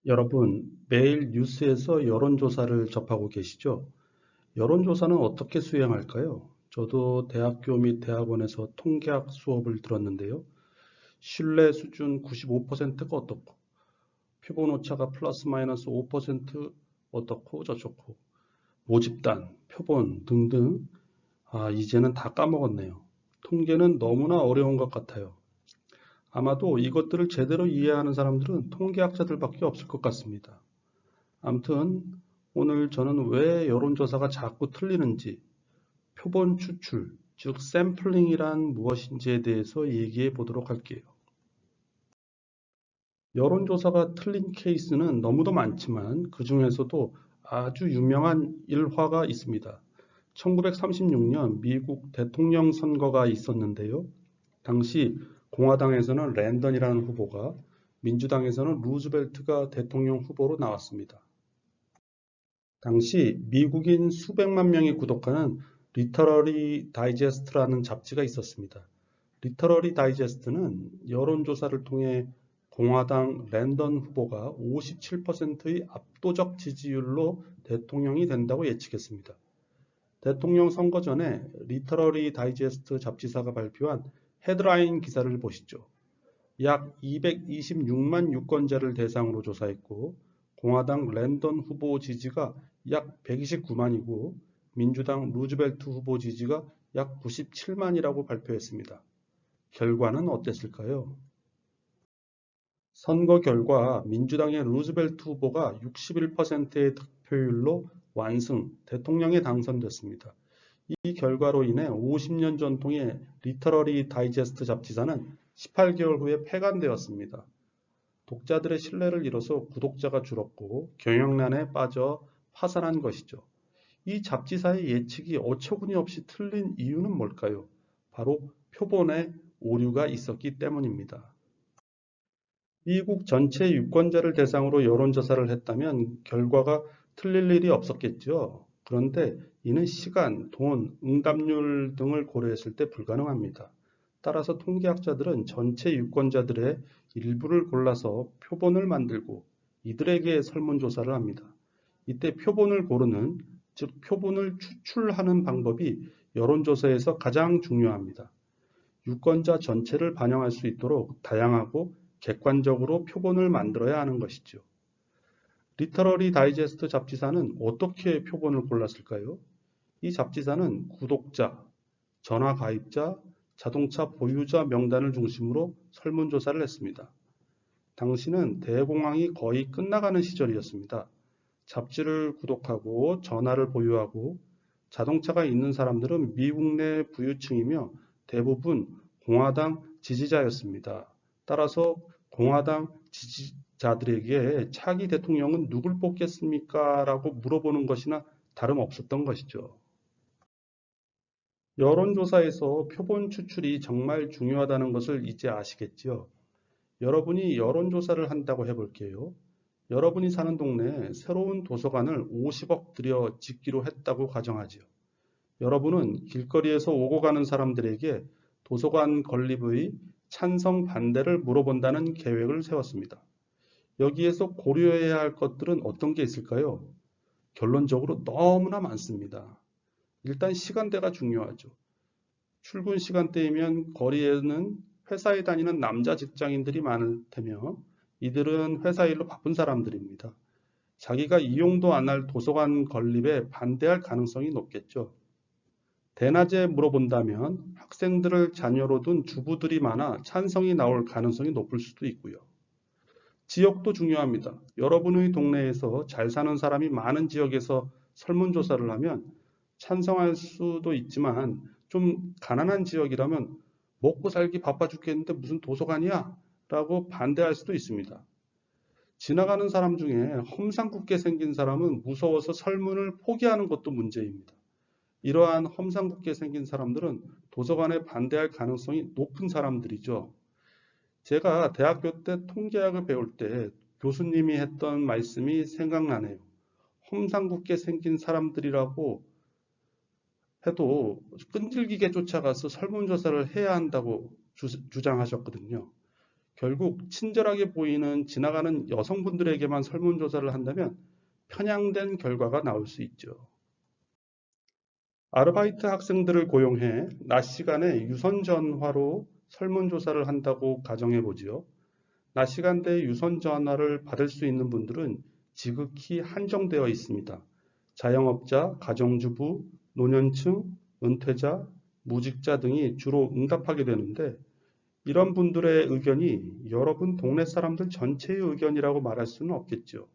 여러분, 매일 뉴스에서 여론조사를 접하고 계시죠? 여론조사는 어떻게 수행할까요? 저도 대학교 및 대학원에서 통계학 수업을 들었는데요. 신뢰 수준 95%가 어떻고, 표본 오차가 플러스 마이너스 5% 어떻고 저렇고, 모집단, 표본 등등. 이제는 다 까먹었네요. 통계는 너무나 어려운 것 같아요. 아마도 이것들을 제대로 이해하는 사람들은 통계학자들밖에 없을 것 같습니다. 아무튼 오늘 저는 왜 여론조사가 자꾸 틀리는지, 표본 추출, 즉 샘플링이란 무엇인지에 대해서 얘기해 보도록 할게요. 여론조사가 틀린 케이스는 너무도 많지만 그 중에서도 아주 유명한 일화가 있습니다. 1936년 미국 대통령 선거가 있었는데요. 당시 공화당에서는 랜던이라는 후보가, 민주당에서는 루즈벨트가 대통령 후보로 나왔습니다. 당시 미국인 수백만 명이 구독하는 리터러리 다이제스트라는 잡지가 있었습니다. 리터러리 다이제스트는 여론조사를 통해 공화당 랜던 후보가 57%의 압도적 지지율로 대통령이 된다고 예측했습니다. 대통령 선거 전에 리터러리 다이제스트 잡지사가 발표한 헤드라인 기사를 보시죠. 약 226만 유권자를 대상으로 조사했고, 공화당 랜던 후보 지지가 약 129만이고 민주당 루즈벨트 후보 지지가 약 97만이라고 발표했습니다. 결과는 어땠을까요? 선거 결과 민주당의 루즈벨트 후보가 61%의 득표율로 완승, 대통령에 당선됐습니다. 이 결과로 인해 50년 전통의 리터러리 다이제스트 잡지사는 18개월 후에 폐간되었습니다. 독자들의 신뢰를 잃어서 구독자가 줄었고 경영난에 빠져 파산한 것이죠. 이 잡지사의 예측이 어처구니 없이 틀린 이유는 뭘까요? 바로 표본에 오류가 있었기 때문입니다. 미국 전체 유권자를 대상으로 여론조사를 했다면 결과가 틀릴 일이 없었겠죠. 그런데 이는 시간, 돈, 응답률 등을 고려했을 때 불가능합니다. 따라서 통계학자들은 전체 유권자들의 일부를 골라서 표본을 만들고 이들에게 설문조사를 합니다. 이때 표본을 고르는, 즉 표본을 추출하는 방법이 여론조사에서 가장 중요합니다. 유권자 전체를 반영할 수 있도록 다양하고 객관적으로 표본을 만들어야 하는 것이죠. 리터러리 다이제스트 잡지사는 어떻게 표본을 골랐을까요? 이 잡지사는 구독자, 전화 가입자, 자동차 보유자 명단을 중심으로 설문조사를 했습니다. 당시는 대공황이 거의 끝나가는 시절이었습니다. 잡지를 구독하고 전화를 보유하고 자동차가 있는 사람들은 미국 내 부유층이며 대부분 공화당 지지자였습니다. 따라서 공화당 지지자들에게 차기 대통령은 누굴 뽑겠습니까? 라고 물어보는 것이나 다름없었던 것이죠. 여론조사에서 표본 추출이 정말 중요하다는 것을 이제 아시겠지요? 여러분이 여론조사를 한다고 해볼게요. 여러분이 사는 동네에 새로운 도서관을 50억 들여 짓기로 했다고 가정하지요. 여러분은 길거리에서 오고 가는 사람들에게 도서관 건립의 찬성 반대를 물어본다는 계획을 세웠습니다. 여기에서 고려해야 할 것들은 어떤 게 있을까요? 결론적으로 너무나 많습니다. 일단 시간대가 중요하죠. 출근 시간대이면 거리에는 회사에 다니는 남자 직장인들이 많을 테며 이들은 회사 일로 바쁜 사람들입니다. 자기가 이용도 안 할 도서관 건립에 반대할 가능성이 높겠죠. 대낮에 물어본다면 학생들을 자녀로 둔 주부들이 많아 찬성이 나올 가능성이 높을 수도 있고요. 지역도 중요합니다. 여러분의 동네에서 잘 사는 사람이 많은 지역에서 설문조사를 하면 찬성할 수도 있지만 좀 가난한 지역이라면 먹고 살기 바빠 죽겠는데 무슨 도서관이야? 라고 반대할 수도 있습니다. 지나가는 사람 중에 험상궂게 생긴 사람은 무서워서 설문을 포기하는 것도 문제입니다. 이러한 험상궂게 생긴 사람들은 도서관에 반대할 가능성이 높은 사람들이죠. 제가 대학교 때 통계학을 배울 때 교수님이 했던 말씀이 생각나네요. 험상궂게 생긴 사람들이라고 해도 끈질기게 쫓아가서 설문조사를 해야 한다고 주장하셨거든요. 결국 친절하게 보이는 지나가는 여성분들에게만 설문조사를 한다면 편향된 결과가 나올 수 있죠. 아르바이트 학생들을 고용해 낮 시간에 유선 전화로 설문조사를 한다고 가정해 보지요. 낮 시간대에 유선 전화를 받을 수 있는 분들은 지극히 한정되어 있습니다. 자영업자, 가정주부, 노년층, 은퇴자, 무직자 등이 주로 응답하게 되는데 이런 분들의 의견이 여러분 동네 사람들 전체의 의견이라고 말할 수는 없겠죠.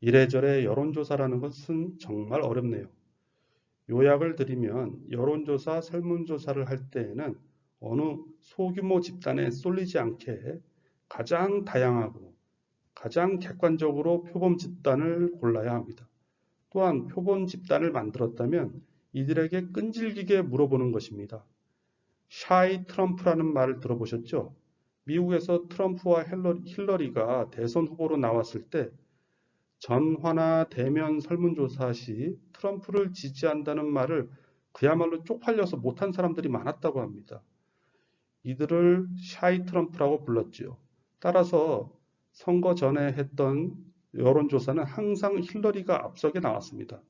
이래저래 여론조사라는 것은 정말 어렵네요. 요약을 드리면 여론조사, 설문조사를 할 때에는 어느 소규모 집단에 쏠리지 않게 가장 다양하고 가장 객관적으로 표본 집단을 골라야 합니다. 또한 표본 집단을 만들었다면 이들에게 끈질기게 물어보는 것입니다. 샤이 트럼프라는 말을 들어보셨죠? 미국에서 트럼프와 힐러리가 대선 후보로 나왔을 때 전화나 대면 설문조사 시 트럼프를 지지한다는 말을 그야말로 쪽팔려서 못한 사람들이 많았다고 합니다. 이들을 샤이 트럼프라고 불렀지요. 따라서 선거 전에 했던 여론조사는 항상 힐러리가 앞서게 나왔습니다.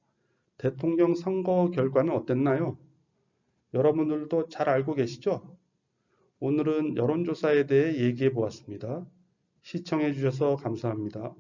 대통령 선거 결과는 어땠나요? 여러분들도 잘 알고 계시죠? 오늘은 여론조사에 대해 얘기해 보았습니다. 시청해 주셔서 감사합니다.